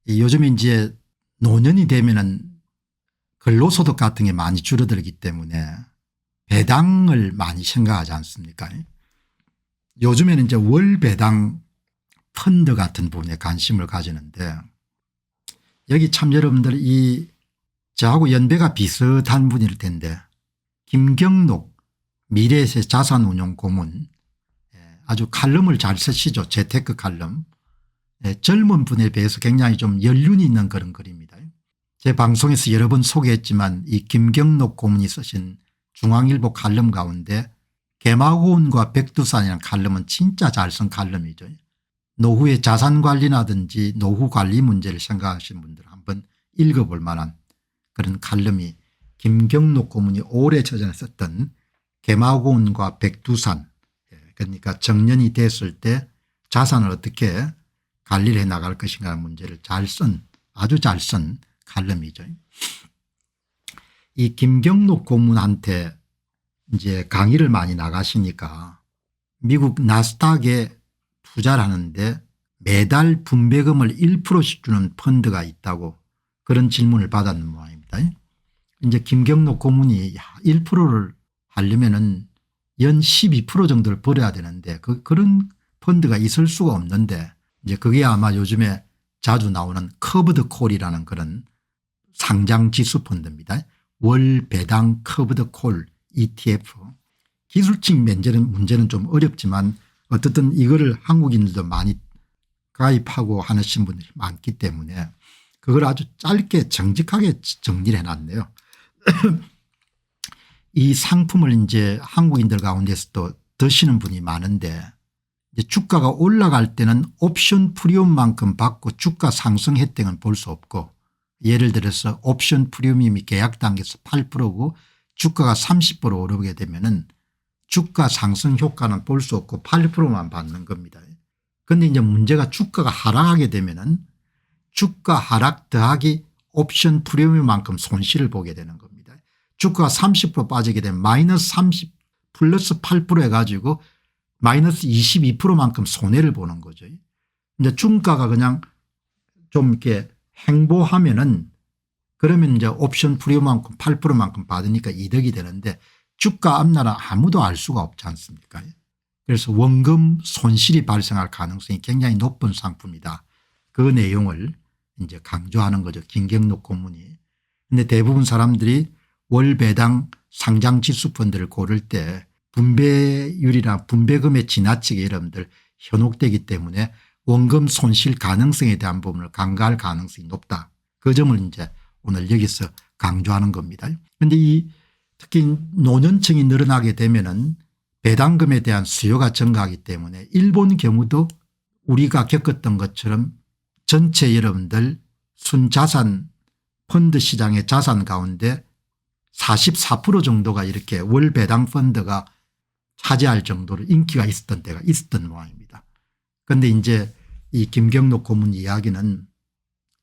요즘에 이제 노년이 되면은 근로소득 같은 게 많이 줄어들기 때문에 배당을 많이 생각하지 않습니까? 요즘에는 이제 월 배당 펀드 같은 부분에 관심을 가지는데 여기 참 여러분들 저하고 연배가 비슷한 분일 텐데 김경록 미래세 자산운용 고문 아주 칼럼을 잘 쓰시죠. 재테크 칼럼. 젊은 분에 비해서 굉장히 좀 연륜이 있는 그런 글입니다. 제 방송에서 여러 번 소개했지만 이 김경록 고문이 쓰신 중앙일보 칼럼 가운데 개마고원과 백두산이라는 칼럼은 진짜 잘 쓴 칼럼이죠. 노후의 자산관리라든지 노후관리 문제를 생각하시는 분들 한번 읽어볼 만한 그런 칼럼이 김경록 고문이 오래전에 썼던 개마고원과 백두산, 그러니까 정년이 됐을 때 자산을 어떻게 관리를 해 나갈 것인가 하는 문제를 아주 잘 쓴 칼럼이죠. 이 김경록 고문한테 이제 강의를 많이 나가시니까 미국 나스닥에 투자를 하는데 매달 분배금을 1%씩 주는 펀드가 있다고 그런 질문을 받았는 모양입니다. 이제 김경록 고문이 1%를 하려면은 연 12% 정도를 벌어야 되는데 그런 펀드가 있을 수가 없는데 이제 그게 아마 요즘에 자주 나오는 커브드 콜이라는 그런 상장 지수 펀드입니다. 월 배당 커브드 콜 ETF. 기술적 문제는 좀 어렵지만 어떻든 이거를 한국인들도 많이 가입하고 하시는 분들이 많기 때문에 그걸 아주 짧게 정직하게 정리를 해놨네요. 이 상품을 이제 한국인들 가운데서도 드시는 분이 많은데 이제 주가가 올라갈 때는 옵션 프리미엄만큼 받고 주가 상승 혜택은 볼 수 없고 예를 들어서 옵션 프리미엄이 계약 단계에서 8%고 주가가 30% 오르게 되면은 주가 상승 효과는 볼 수 없고 8%만 받는 겁니다. 그런데 이제 문제가 주가가 하락하게 되면은 주가 하락 더하기 옵션 프리미엄만큼 손실을 보게 되는 겁니다. 주가가 30% 빠지게 되면 마이너스 30 플러스 8% 해가지고 마이너스 22%만큼 손해를 보는 거죠. 이제 주가가 그냥 좀 이렇게 행보하면은 그러면 이제 옵션 프리미엄만큼 8%만큼 받으니까 이득이 되는데 주가 앞날은 아무도 알 수가 없지 않습니까? 그래서 원금 손실이 발생할 가능성이 굉장히 높은 상품이다. 그 내용을 이제 강조하는 거죠. 김경록 고문이. 그런데 대부분 사람들이 월 배당 상장 지수 펀드를 고를 때 분배율이나 분배금에 지나치게 여러분들 현혹되기 때문에 원금 손실 가능성에 대한 부분을 간과할 가능성이 높다. 그 점을 이제 오늘 여기서 강조하는 겁니다. 그런데 특히 노년층이 늘어나게 되면은 배당금에 대한 수요가 증가하기 때문에 일본 경우도 우리가 겪었던 것처럼 전체 여러분들 순자산 펀드 시장의 자산 가운데 44% 정도가 이렇게 월 배당 펀드가 차지할 정도로 인기가 있었던 때가 있었던 모양입니다. 그런데 이제 이 김경록 고문 이야기는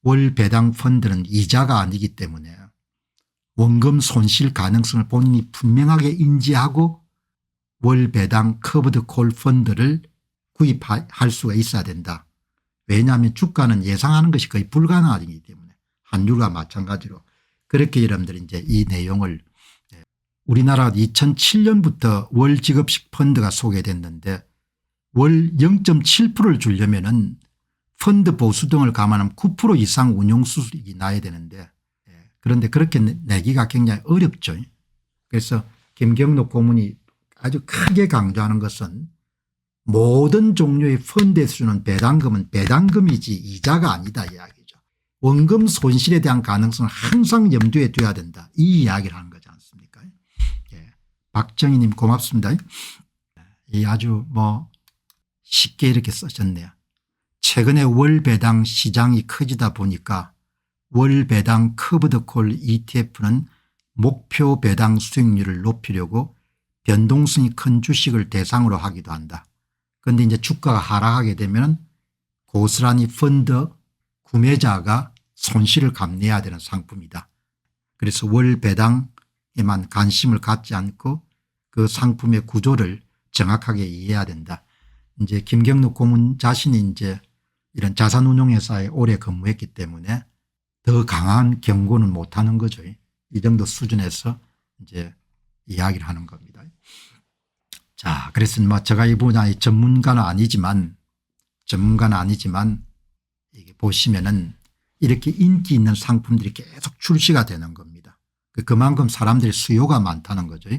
월 배당 펀드는 이자가 아니기 때문에 원금 손실 가능성을 본인이 분명하게 인지하고 월 배당 커브드 콜 펀드를 구입할 수가 있어야 된다. 왜냐하면 주가는 예상하는 것이 거의 불가능하기 때문에 환율과 마찬가지로 그렇게 여러분들이 이제 이 내용을 우리나라 2007년부터 월 지급식 펀드가 소개됐는데 월 0.7%를 주려면은 펀드 보수 등을 감안하면 9% 이상 운용 수익이 나야 되는데 그런데 그렇게 내기가 굉장히 어렵죠. 그래서 김경록 고문이 아주 크게 강조하는 것은 모든 종류의 펀드에서 주는 배당금은 배당금이지 이자가 아니다 이야기죠. 원금 손실에 대한 가능성을 항상 염두에 둬야 된다. 이 이야기를 하는 거지 않습니까? 박정희님 고맙습니다. 아주 쉽게 이렇게 쓰셨네요. 최근에 월 배당 시장이 커지다 보니까 월 배당 커브드 콜 ETF는 목표 배당 수익률을 높이려고 변동성이 큰 주식을 대상으로 하기도 한다. 그런데 이제 주가가 하락하게 되면 고스란히 펀드 구매자가 손실을 감내해야 되는 상품이다. 그래서 월 배당에만 관심을 갖지 않고 그 상품의 구조를 정확하게 이해해야 된다. 이제 김경록 고문 자신이 이제 이런 자산운용회사에 오래 근무했기 때문에 더 강한 경고는 못하는 거죠. 이 정도 수준에서 이제 이야기를 하는 겁니다. 자, 그래서 뭐 제가 이 분야의 전문가는 아니지만 이게 보시면은 이렇게 인기 있는 상품들이 계속 출시가 되는 겁니다. 그만큼 사람들이 수요가 많다는 거죠.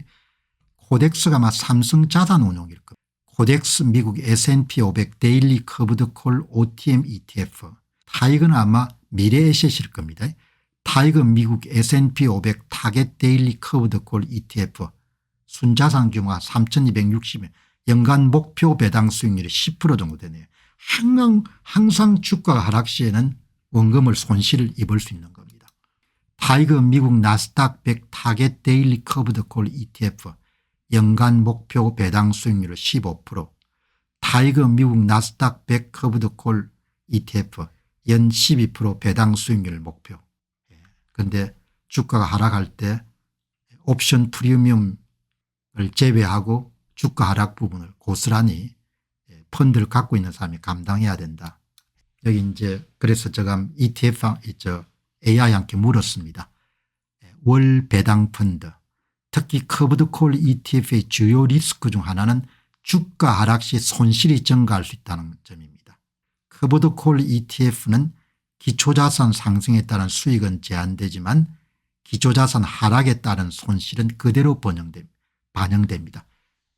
코덱스가 아마 삼성자산운용일 겁니다. 코덱스 미국 S&P 500 데일리 커브드 콜 OTM ETF. 타이거는 아마 미래에셋일 겁니다. 타이거 미국 S&P 500 타겟 데일리 커브드 콜 ETF. 순자산 규모가 3,260원, 연간 목표 배당 수익률이 10% 정도 되네요. 항상 주가가 하락 시에는 원금을 손실을 입을 수 있는 겁니다. 타이거 미국 나스닥 100 타겟 데일리 커브드 콜 ETF. 연간 목표 배당 수익률 15%. 타이거 미국 나스닥 100 커브드 콜 ETF 연 12% 배당 수익률 목표. 그런데 주가가 하락할 때 옵션 프리미엄을 제외하고 주가 하락 부분을 고스란히 펀드를 갖고 있는 사람이 감당해야 된다. 여기 이제 그래서 제가 ETF AI한테 물었습니다. 월 배당 펀드 특히 커브드 콜 ETF의 주요 리스크 중 하나는 주가 하락 시 손실이 증가할 수 있다는 점입니다. 커브드 콜 ETF는 기초자산 상승에 따른 수익은 제한되지만 기초자산 하락에 따른 손실은 그대로 반영됩니다.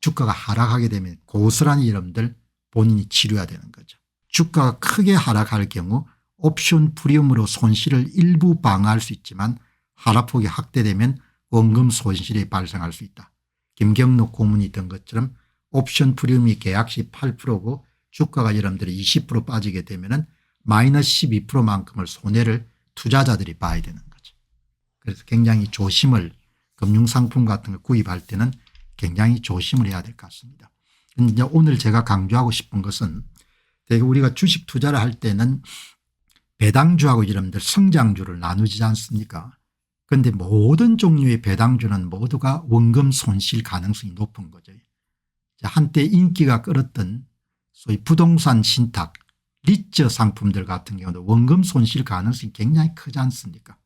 주가가 하락하게 되면 고스란히 여러분들 본인이 치료해야 되는 거죠. 주가가 크게 하락할 경우 옵션 프리미엄으로 손실을 일부 방어할 수 있지만 하락폭이 확대되면 원금 손실이 발생할 수 있다. 김경록 고문이 있던 것처럼 옵션 프리미엄이 계약 시 8%고 주가가 여러분들이 20% 빠지게 되면 마이너스 12%만큼을 손해를 투자자들이 봐야 되는 거죠. 그래서 굉장히 조심을 금융상품 같은 걸 구입할 때는 굉장히 조심을 해야 될 것 같습니다. 그런데 오늘 제가 강조하고 싶은 것은 대개 우리가 주식 투자를 할 때는 배당주하고 여러분들 성장주를 나누지 않습니까? 그런데 모든 종류의 배당주는 모두가 원금 손실 가능성이 높은 거죠. 한때 인기가 끌었던 소위 부동산 신탁 리츠 상품들 같은 경우도 원금 손실 가능성이 굉장히 크지 않습니까?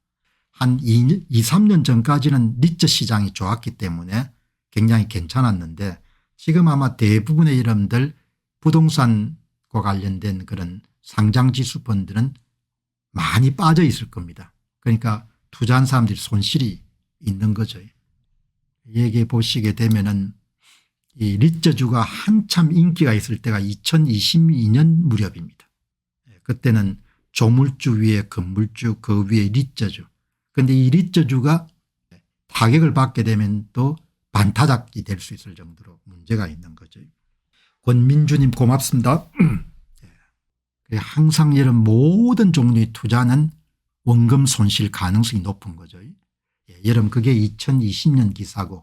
한 2, 3년 전까지는 리츠 시장이 좋았기 때문에 굉장히 괜찮았는데 지금 아마 대부분의 여러분들 부동산과 관련된 그런 상장지수 펀드는 많이 빠져 있을 겁니다. 그러니까 투자한 사람들이 손실이 있는 거죠. 여기 보시게 되면은 이 리츠주가 한참 인기가 있을 때가 2022년 무렵입니다. 그때는 조물주 위에 건물주 그 위에 리츠주. 그런데 이 리츠주가 타격을 받게 되면 또 반타작이 될 수 있을 정도로 문제가 있는 거죠. 권민주님 고맙습니다. 항상 이런 모든 종류의 투자는 원금 손실 가능성이 높은 거죠. 여러분 그게 2020년 기사고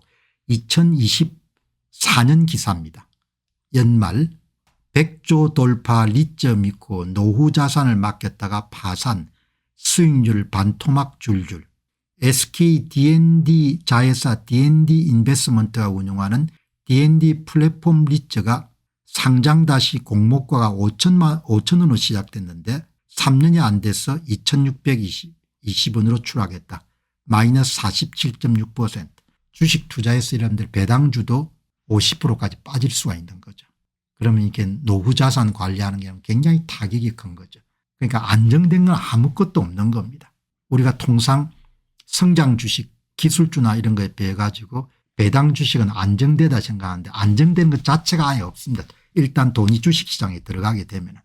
2024년 기사입니다. 연말 100조 돌파 리츠 믿고 노후 자산을 맡겼다가 파산 수익률 반토막 줄줄. SK D&D 자회사 D&D 인베스먼트가 운영하는 D&D 플랫폼 리츠가 상장 다시 공모가가 5천 원으로 시작됐는데 3년이 안 돼서 2620원으로 추락했다. 마이너스 47.6%. 주식 투자에서 여러분들 배당주도 50%까지 빠질 수가 있는 거죠. 그러면 이게 노후 자산 관리하는 게 굉장히 타격이 큰 거죠. 그러니까 안정된 건 아무것도 없는 겁니다. 우리가 통상 성장 주식 기술주나 이런 거에 비해 가지고 배당 주식은 안정되다 생각하는데 안정된 것 자체가 아예 없습니다. 일단 돈이 주식시장에 들어가게 되면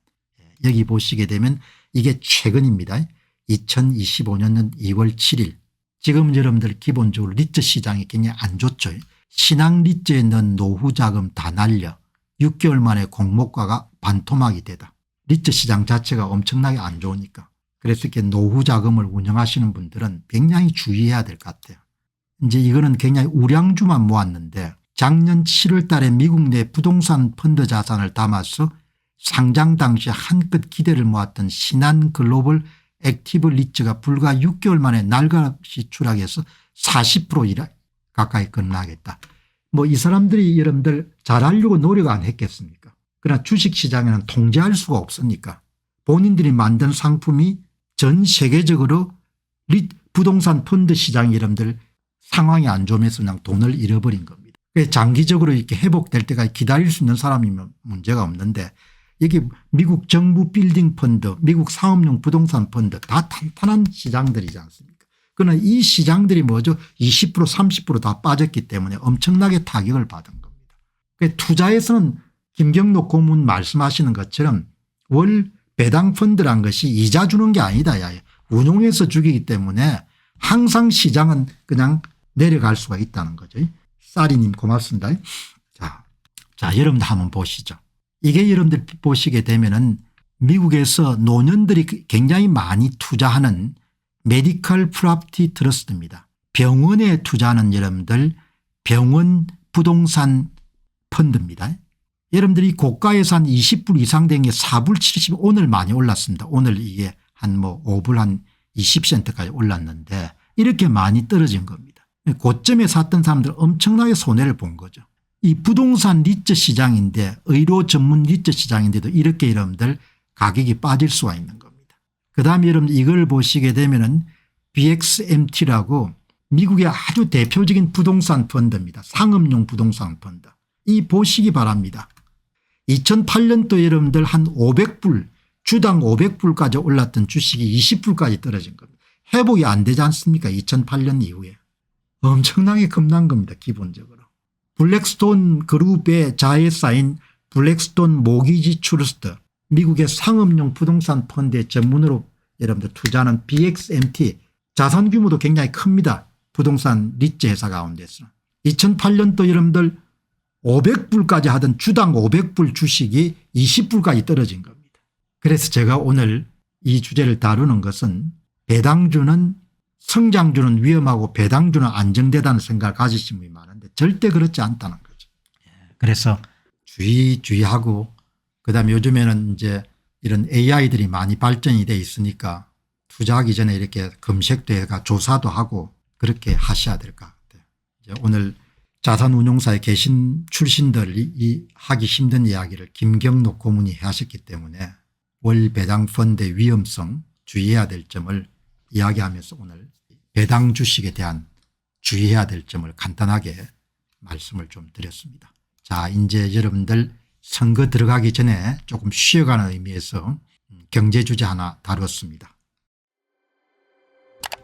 여기 보시게 되면 이게 최근입니다. 2025년 2월 7일 지금 여러분들 기본적으로 리츠 시장이 굉장히 안 좋죠. 신앙 리츠에 넣은 노후 자금 다 날려 6개월 만에 공모가가 반토막이 되다. 리츠 시장 자체가 엄청나게 안 좋으니까. 그래서 이렇게 노후 자금을 운영하시는 분들은 굉장히 주의해야 될 것 같아요. 이제 이거는 굉장히 우량주만 모았는데 작년 7월 달에 미국 내 부동산 펀드 자산을 담아서 상장 당시 한껏 기대를 모았던 신한 글로벌 액티브 리츠가 불과 6개월 만에 날같이 추락해서 40% 가까이 급락했다. 뭐 이 사람들이 여러분들 잘하려고 노력 안 했겠습니까? 그러나 주식시장에는 통제할 수가 없으니까 본인들이 만든 상품이 전 세계적으로 부동산 펀드 시장이 여러분들 상황이 안 좋으면서 그냥 돈을 잃어버린 겁니다. 장기적으로 이렇게 회복될 때까지 기다릴 수 있는 사람이면 문제가 없는데 이게 미국 정부 빌딩 펀드, 미국 상업용 부동산 펀드 다 탄탄한 시장들이지 않습니까? 그러나 이 시장들이 뭐죠? 20% 30% 빠졌기 때문에 엄청나게 타격을 받은 겁니다. 투자에서는 김경록 고문 말씀하시는 것처럼 월 배당 펀드란 것이 이자 주는 게 아니다. 운용해서 주기이기 때문에 항상 시장은 그냥 내려갈 수가 있다는 거죠. 쌀이님 고맙습니다. 자 여러분들 한번 보시죠. 이게 여러분들 보시게 되면은 미국에서 노년들이 굉장히 많이 투자하는 메디컬 프로퍼티 트러스트입니다. 병원에 투자하는 여러분들 병원 부동산 펀드입니다. 여러분들이 고가에서 한 20불 이상 된 게 4불 70 오늘 많이 올랐습니다. 오늘 이게 한 5불 한 20센트까지 올랐는데 이렇게 많이 떨어진 겁니다. 고점에 샀던 사람들 엄청나게 손해를 본 거죠. 이 부동산 리츠 시장인데 의료 전문 리츠 시장인데도 이렇게 여러분들 가격이 빠질 수가 있는 겁니다. 그다음에 여러분들 이걸 보시게 되면은 BXMT라고 미국의 아주 대표적인 부동산 펀드입니다. 상업용 부동산 펀드. 이 보시기 바랍니다. 2008년도 여러분들 한 500불 주당 500불까지 올랐던 주식이 20불까지 떨어진 겁니다. 회복이 안 되지 않습니까? 2008년 이후에. 엄청나게 겁난 겁니다. 기본적으로. 블랙스톤 그룹의 자회에 쌓인 블랙스톤 모기지 트러스트 미국의 상업용 부동산 펀드의 전문으로 여러분들 투자하는 BXMT 자산 규모도 굉장히 큽니다. 부동산 리츠 회사 가운데서. 2008년도 여러분들 500불까지 하던 주당 500불 주식이 20불까지 떨어진 겁니다. 그래서 제가 오늘 이 주제를 다루는 것은 배당주는 성장주는 위험하고 배당주는 안정되다는 생각을 가지신 분이 많은데 절대 그렇지 않다는 거죠. 그래서 주의하고 그다음에 요즘에는 이제 이런 AI들이 많이 발전이 돼 있으니까 투자하기 전에 이렇게 검색도 해가 조사도 하고 그렇게 하셔야 될 것 같아요. 이제 오늘 자산운용사에 계신 출신들이 하기 힘든 이야기를 김경록 고문이 하셨기 때문에 월 배당 펀드의 위험성 주의해야 될 점을 이야기하면서 오늘 배당 주식에 대한 주의해야 될 점을 간단하게 말씀을 좀 드렸습니다. 자 이제 여러분들 선거 들어가기 전에 조금 쉬어가는 의미에서 경제주제 하나 다뤘습니다.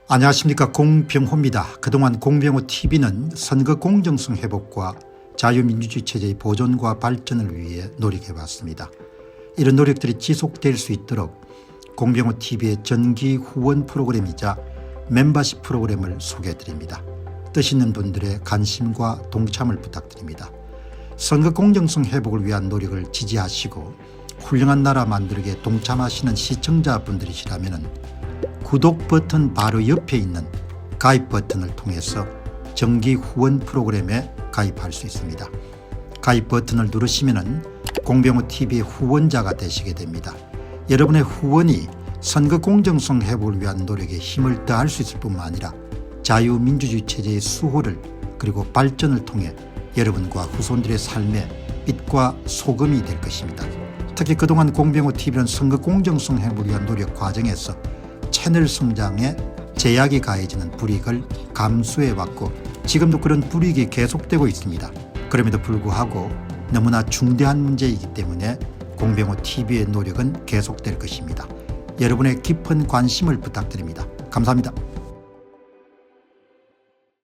안녕하십니까 공병호입니다. 그동안 공병호TV는 선거 공정성 회복과 자유민주주의 체제의 보존과 발전을 위해 노력해왔습니다. 이런 노력들이 지속될 수 있도록 공병호TV의 정기 후원 프로그램이자 멤버십 프로그램을 소개해드립니다. 뜻 있는 분들의 관심과 동참을 부탁드립니다. 선거 공정성 회복을 위한 노력을 지지하시고 훌륭한 나라 만들기에 동참하시는 시청자분들이시라면 구독 버튼 바로 옆에 있는 가입 버튼을 통해서 정기 후원 프로그램에 가입할 수 있습니다. 가입 버튼을 누르시면 공병호TV의 후원자가 되시게 됩니다. 여러분의 후원이 선거 공정성 회복을 위한 노력에 힘을 더할 수 있을 뿐만 아니라 자유민주주의 체제의 수호를 그리고 발전을 통해 여러분과 후손들의 삶에 빛과 소금이 될 것입니다. 특히 그동안 공병호TV는 선거 공정성 회복을 위한 노력 과정에서 채널 성장에 제약이 가해지는 불이익을 감수해왔고 지금도 그런 불이익이 계속되고 있습니다. 그럼에도 불구하고 너무나 중대한 문제이기 때문에 공병호TV의 노력은 계속될 것입니다. 여러분의 깊은 관심을 부탁드립니다. 감사합니다.